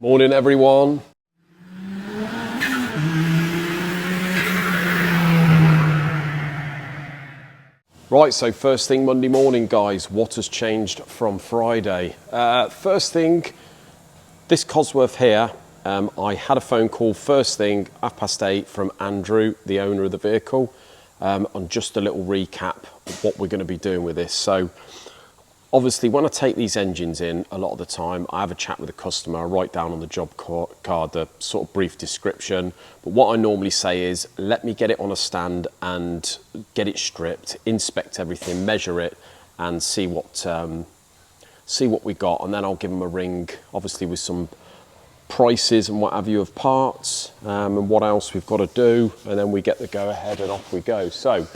Morning everyone. Right, so first thing Monday morning guys, what has changed from Friday? First thing, this Cosworth here, I had a phone call first thing, 8:30 from Andrew, the owner of the vehicle, on just a little recap of what we're going to be doing with this. So obviously, when I take these engines in, a lot of the time, I have a chat with the customer, I write down on the job card the sort of brief description. But what I normally say is, let me get it on a stand and get it stripped, inspect everything, measure it, and see what we got. And then I'll give them a ring, obviously with some prices and what have you of parts, and what else we've got to do. And then we get the go ahead and off we go. So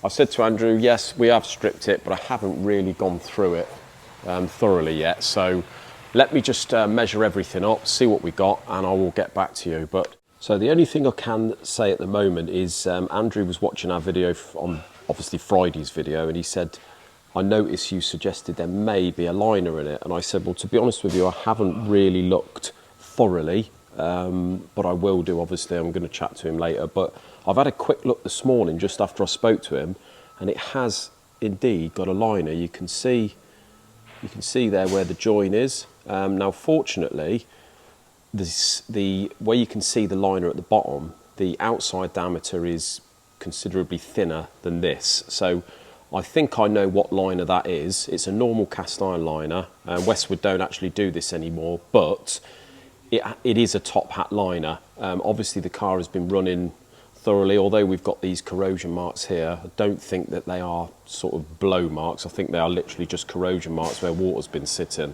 I said to Andrew, yes, we have stripped it, but I haven't really gone through it thoroughly yet. So let me just measure everything up, see what we got, and I will get back to you. But so the only thing I can say at the moment is Andrew was watching our video on obviously Friday's video, and he said, I noticed you suggested there may be a liner in it. And I said, well, to be honest with you, I haven't really looked thoroughly, but I will do. Obviously, I'm going to chat to him later, but I've had a quick look this morning just after I spoke to him, and it has indeed got a liner. You can see there where the join is. Now, fortunately, where you can see the liner at the bottom, the outside diameter is considerably thinner than this. So I think I know what liner that is. It's a normal cast iron liner. Westwood don't actually do this anymore, but it is a top hat liner. Obviously, the car has been running thoroughly, although we've got these corrosion marks here. I don't think that they are sort of blow marks. I think they are literally just corrosion marks where water's been sitting.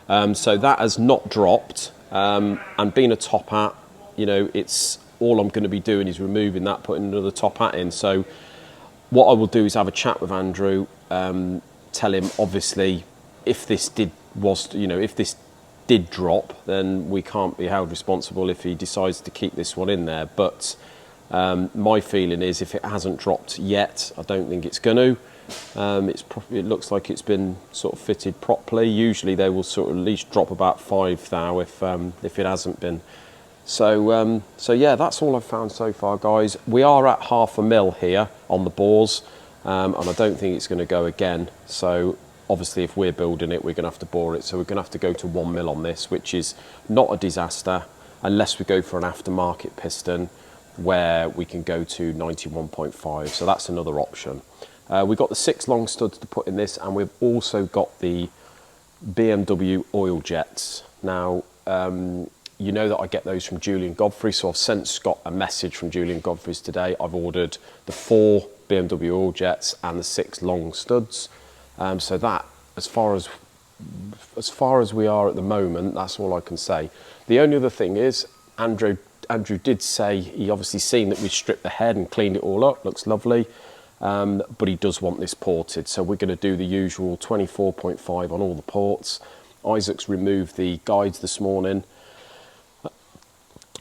So that has not dropped, and being a top hat, you know, it's all I'm going to be doing is removing that, putting another top hat in. So what I will do is have a chat with Andrew, tell him obviously if this did drop, then we can't be held responsible if he decides to keep this one in there. But my feeling is if it hasn't dropped yet, I don't think it's going to. It looks like it's been sort of fitted properly. Usually they will sort of at least drop about 5 thou if it hasn't been. So yeah, that's all I've found so far, guys. We are at 0.5 mil here on the bores, and I don't think it's going to go again. So obviously, if we're building it, we're going to have to bore it. So we're going to have to go to 1 mil on this, which is not a disaster, unless we go for an aftermarket piston, where we can go to 91.5. So that's another option. We've got the 6 long studs to put in this, and we've also got the BMW oil jets. Now, you know that I get those from Julian Godfrey, so I've sent Scott a message from Julian Godfrey's today. I've ordered the 4 BMW oil jets and the 6 long studs. So that, as far as we are at the moment, that's all I can say. The only other thing is, Andrew did say he obviously seen that we stripped the head and cleaned it all up. Looks lovely, but he does want this ported. So we're going to do the usual 24.5 on all the ports. Isaac's removed the guides this morning.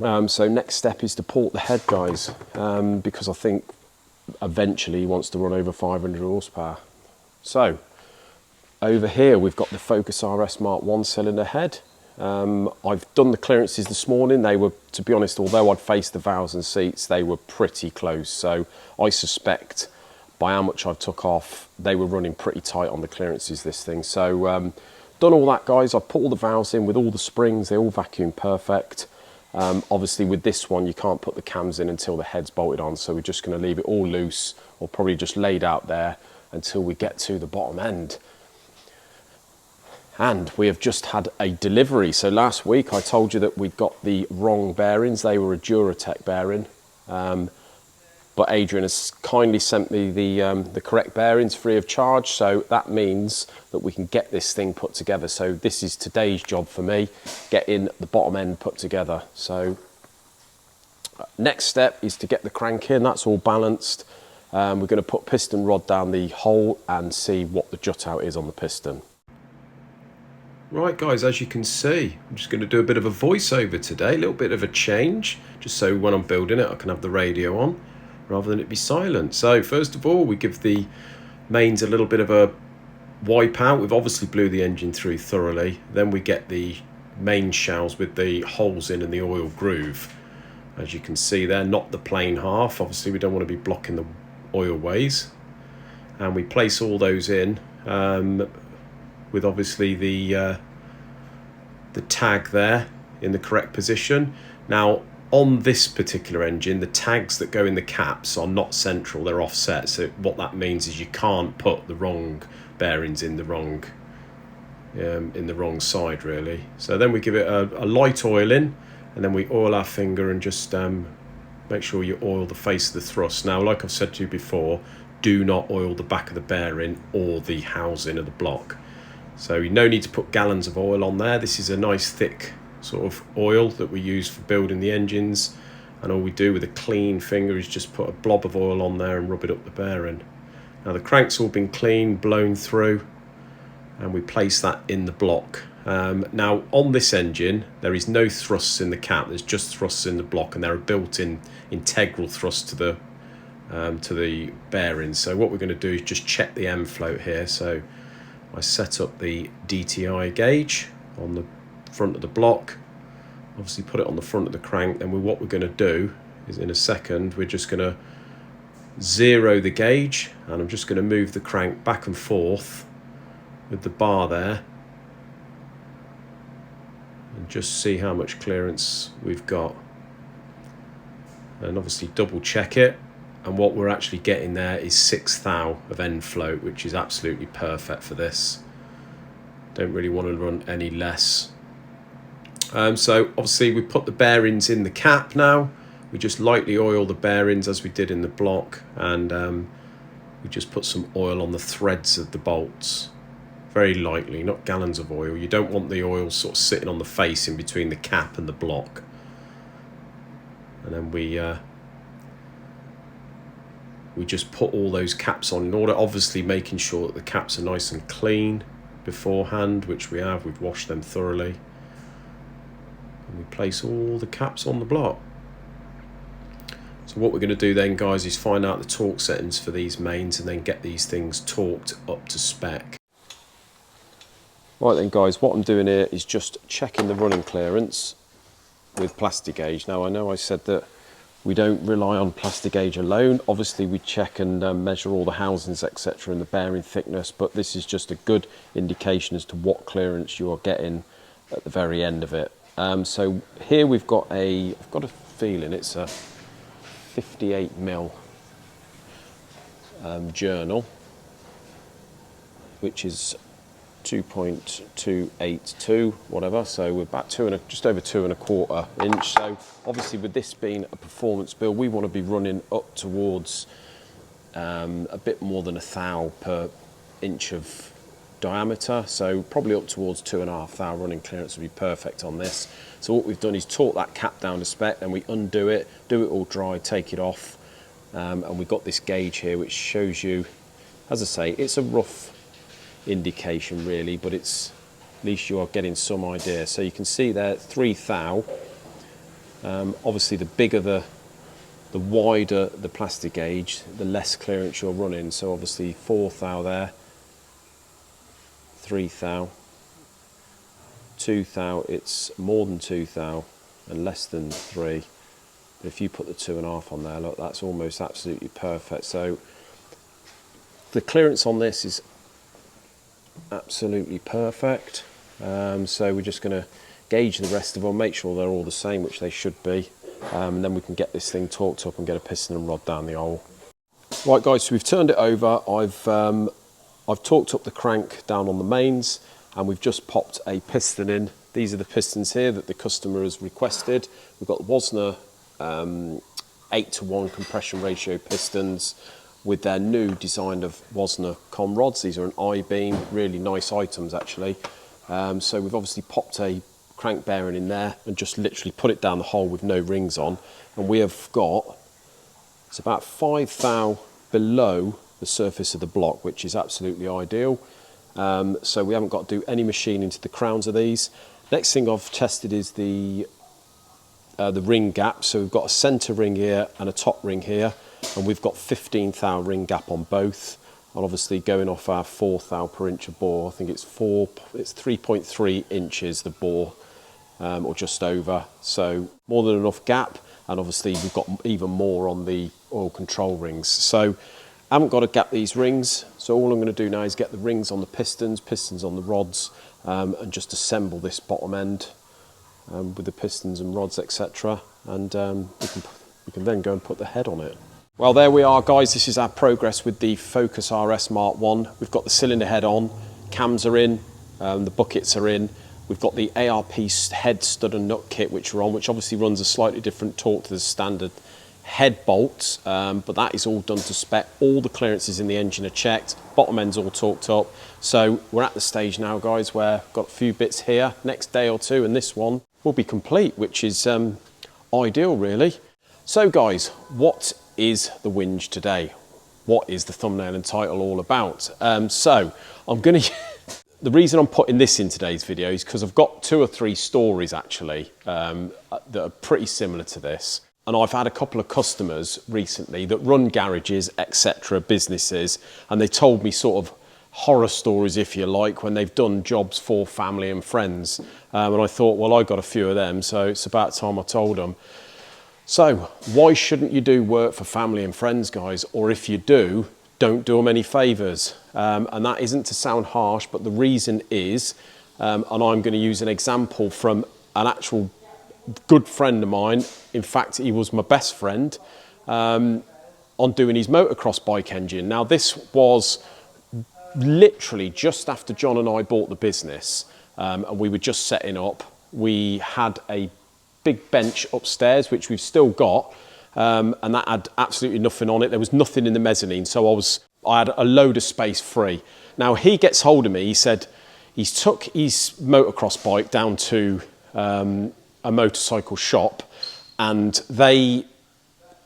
So next step is to port the head, guys, because I think eventually he wants to run over 500 horsepower. So over here we've got the Focus RS MK1 cylinder head. I've done the clearances this morning. They were, to be honest, although I'd faced the valves and seats, they were pretty close. So I suspect by how much I've took off, they were running pretty tight on the clearances, this thing. So done all that, guys. I've put all the valves in with all the springs. They all vacuum perfect. Obviously with this one, you can't put the cams in until the head's bolted on. So we're just going to leave it all loose, or probably just laid out there until we get to the bottom end. And we have just had a delivery. So last week I told you that we'd got the wrong bearings. They were a Duratec bearing, but Adrian has kindly sent me the correct bearings free of charge. So that means that we can get this thing put together. So this is today's job for me, getting the bottom end put together. So next step is to get the crank in. That's all balanced. We're going to put piston rod down the hole and see what the jut out is on the piston. Right, guys, as you can see, I'm just going to do a bit of a voiceover today, a little bit of a change, just so when I'm building it I can have the radio on rather than it be silent. So first of all, we give the mains a little bit of a wipe out. We've obviously blew the engine through thoroughly. Then we get the main shells with the holes in and the oil groove. As you can see there, not the plain half. Obviously we don't want to be blocking the oil ways. And we place all those in with obviously the tag there in the correct position. Now on this particular engine, the tags that go in the caps are not central, they're offset. So what that means is you can't put the wrong bearings in the wrong side really. So then we give it a light oil in, and then we oil our finger and just make sure you oil the face of the thrust. Now, like I've said to you before, do not oil the back of the bearing or the housing of the block. So you no need to put gallons of oil on there. This is a nice thick sort of oil that we use for building the engines, and all we do with a clean finger is just put a blob of oil on there and rub it up the bearing. Now the crank's all been cleaned, blown through, and we place that in the block. Now on this engine there is no thrusts in the cap, there's just thrusts in the block, and they're a built-in integral thrust to the bearings. So what we're going to do is just check the end float here. So I set up the DTI gauge on the front of the block, obviously put it on the front of the crank. Then what we're going to do is in a second we're just going to zero the gauge, and I'm just going to move the crank back and forth with the bar there and just see how much clearance we've got, and obviously double check it. And what we're actually getting there is 6 thou of end float, which is absolutely perfect for this. Don't really want to run any less. So obviously we put the bearings in the cap now. We just lightly oil the bearings as we did in the block, and we just put some oil on the threads of the bolts. Very lightly, not gallons of oil. You don't want the oil sort of sitting on the face in between the cap and the block. And then we just put all those caps on in order, obviously making sure that the caps are nice and clean beforehand, which we have. We've washed them thoroughly. And we place all the caps on the block. So what we're going to do then, guys, is find out the torque settings for these mains and then get these things torqued up to spec. Right then, guys, what I'm doing here is just checking the running clearance with plastic gauge. Now I know I said that we don't rely on plastic gauge alone. Obviously we check and measure all the housings, etc., and the bearing thickness, but this is just a good indication as to what clearance you are getting at the very end of it. So here I've got a feeling it's a 58mm journal, which is 2.282 whatever, so we're about just over 2¼ inch. So obviously with this being a performance build, we want to be running up towards a bit more than 1 thou per inch of diameter, so probably up towards 2.5 thou running clearance would be perfect on this. So what we've done is torque that cap down to spec, then we undo it, do it all dry, take it off, and we've got this gauge here which shows you, as I say, it's a rough indication really, but it's at least you are getting some idea. So you can see there 3 thou. Obviously the bigger the wider the plastic gauge, the less clearance you're running. So obviously 4 thou there, 3 thou, 2 thou, it's more than 2 thou and less than 3. But if you put the 2.5 on there, look, that's almost absolutely perfect. So the clearance on this is absolutely perfect. So we're just going to gauge the rest of them, make sure they're all the same, which they should be, and then we can get this thing torqued up and get a piston and rod down the hole. Right guys, so we've turned it over. I've torqued up the crank down on the mains, and we've just popped a piston in. These are the pistons here that the customer has requested. We've got the Wasner 8:1 compression ratio pistons with their new design of Wasner com rods. These are an I-beam, really nice items actually. So we've obviously popped a crank bearing in there and just literally put it down the hole with no rings on. And we have got, it's about 5 thou below the surface of the block, which is absolutely ideal. So we haven't got to do any machining to the crowns of these. Next thing I've tested is the ring gap. So we've got a centre ring here and a top ring here, and we've got 15 thou ring gap on both. And obviously going off our 4 thou per inch of bore, I think it's 3.3 inches the bore or just over. So more than enough gap, and obviously we've got even more on the oil control rings. So I haven't got to gap these rings, so all I'm going to do now is get the rings on the pistons on the rods, and just assemble this bottom end with the pistons and rods, etc. And we can then go and put the head on it. Well, there we are, guys. This is our progress with the Focus RS Mark1. We've got the cylinder head on, cams are in, the buckets are in. We've got the ARP head stud and nut kit which are on, which obviously runs a slightly different torque to the standard head bolts, but that is all done to spec. All the clearances in the engine are checked, bottom end's all torqued up. So we're at the stage now, guys, where I've got a few bits here. Next day or two and this one will be complete, which is ideal, really. So guys, what is the whinge today? What is the thumbnail and title all about? So I'm gonna the reason I'm putting this in today's video is because I've got 2 or 3 stories actually that are pretty similar to this. And I've had a couple of customers recently that run garages, etc., businesses, and they told me sort of horror stories, if you like, when they've done jobs for family and friends. And I thought, well, I got a few of them, so it's about time I told them. So why shouldn't you do work for family and friends, guys? Or if you do, don't do them any favours. And that isn't to sound harsh, but the reason is, and I'm going to use an example from an actual good friend of mine. In fact, he was my best friend on doing his motocross bike engine. Now, this was literally just after John and I bought the business, and we were just setting up. We had a big bench upstairs, which we've still got, and that had absolutely nothing on it. There was nothing in the mezzanine, so I had a load of space free. Now, he gets hold of me. He said he's took his motocross bike down to a motorcycle shop, and I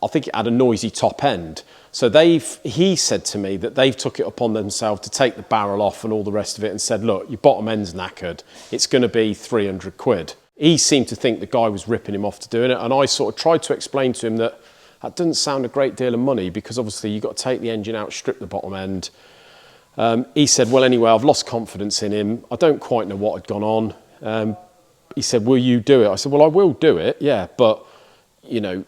think it had a noisy top end. So he said to me that they've took it upon themselves to take the barrel off and all the rest of it, and said, look, your bottom end's knackered. It's going to be 300 quid. He seemed to think the guy was ripping him off to doing it, and I sort of tried to explain to him that doesn't sound a great deal of money, because obviously you've got to take the engine out, strip the bottom end. He said, well, anyway, I've lost confidence in him. I don't quite know what had gone on. He said, will you do it? I said, well, I will do it, yeah, but, you know,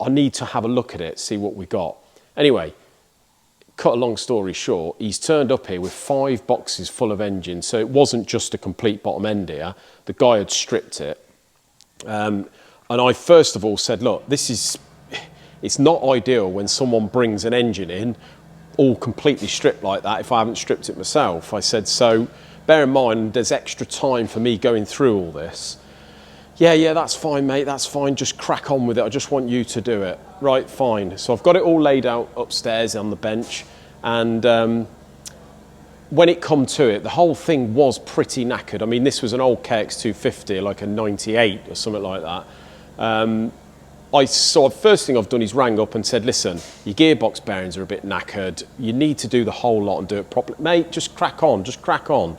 I need to have a look at it, see what we got. Anyway, cut a long story short, he's turned up here with 5 boxes full of engines, so it wasn't just a complete bottom end here. The guy had stripped it. And I first of all said, look, it's not ideal when someone brings an engine in all completely stripped like that if I haven't stripped it myself. I said, so bear in mind there's extra time for me going through all this. Yeah, that's fine, mate, that's fine, just crack on with it. I just want you to do it. Right, fine. So I've got it all laid out upstairs on the bench, and when it come to it, the whole thing was pretty knackered. I mean, this was an old KX250, like a 98 or something like that. First thing I've done is rang up and said, listen, your gearbox bearings are a bit knackered. You need to do the whole lot and do it properly. Mate, just crack on, just crack on.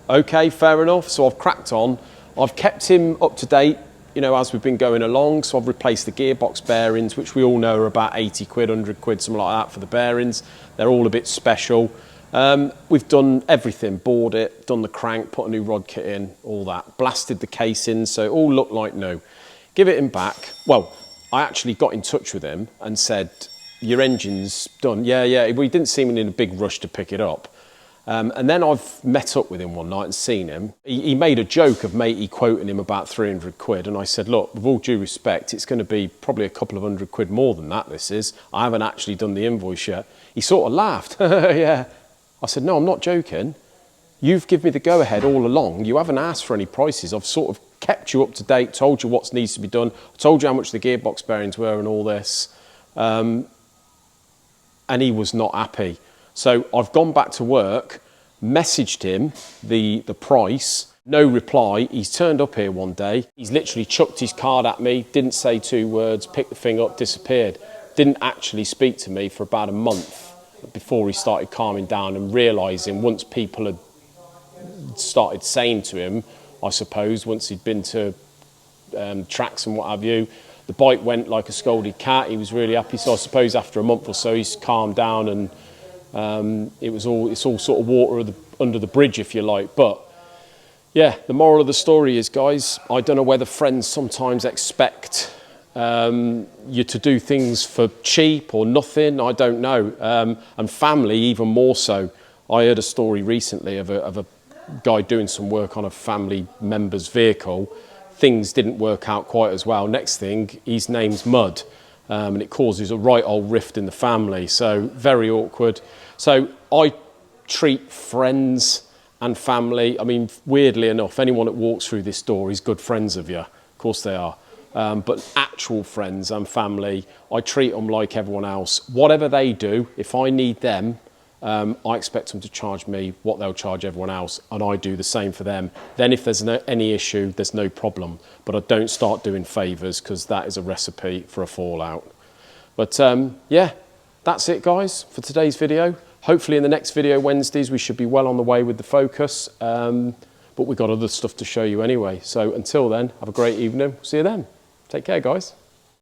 Okay, fair enough. So I've cracked on. I've kept him up to date, you know, as we've been going along. So I've replaced the gearbox bearings, which we all know are about 80 quid, 100 quid, something like that for the bearings. They're all a bit special. We've done everything, bored it, done the crank, put a new rod kit in, all that. Blasted the casing, so it all looked like new. Give it him back. Well, I actually got in touch with him and said, your engine's done. Yeah, he didn't seem in a big rush to pick it up. And then I've met up with him one night and seen him. He made a joke of matey quoting him about 300 quid. And I said, look, with all due respect, it's going to be probably a couple of 100 quid more than that, this is. I haven't actually done the invoice yet. He sort of laughed. Yeah. I said, no, I'm not joking. You've given me the go-ahead all along. You haven't asked for any prices. I've sort of kept you up to date, told you what needs to be done. I told you how much the gearbox bearings were and all this. And he was not happy. So I've gone back to work, messaged him the price, no reply. He's turned up here one day. He's literally chucked his card at me, didn't say 2 words, picked the thing up, disappeared. Didn't actually speak to me for about a month before he started calming down and realising, once people had started saying to him, I suppose, once he'd been to tracks and what have you, the bike went like a scolded cat. He was really happy. So I suppose after a month or so, he's calmed down, and it's all sort of water under the bridge, if you like. But Yeah, the moral of the story is, guys, I don't know whether friends sometimes expect you to do things for cheap or nothing, I don't know. And family even more so. I heard a story recently of a guy doing some work on a family member's vehicle. Things didn't work out quite as well. Next thing, his name's Mud, and it causes a right old rift in the family. So very awkward. So I treat friends and family, I mean, weirdly enough, anyone that walks through this door is good friends of you. Of course they are. But actual friends and family, I treat them like everyone else. Whatever they do, if I need them, I expect them to charge me what they'll charge everyone else, and I do the same for them. Then if there's any issue, there's no problem. But I don't start doing favours, because that is a recipe for a fallout. But yeah, that's it, guys, for today's video. Hopefully in the next video, Wednesdays, we should be well on the way with the Focus. But we've got other stuff to show you anyway. So until then, have a great evening. See you then. Take care, guys.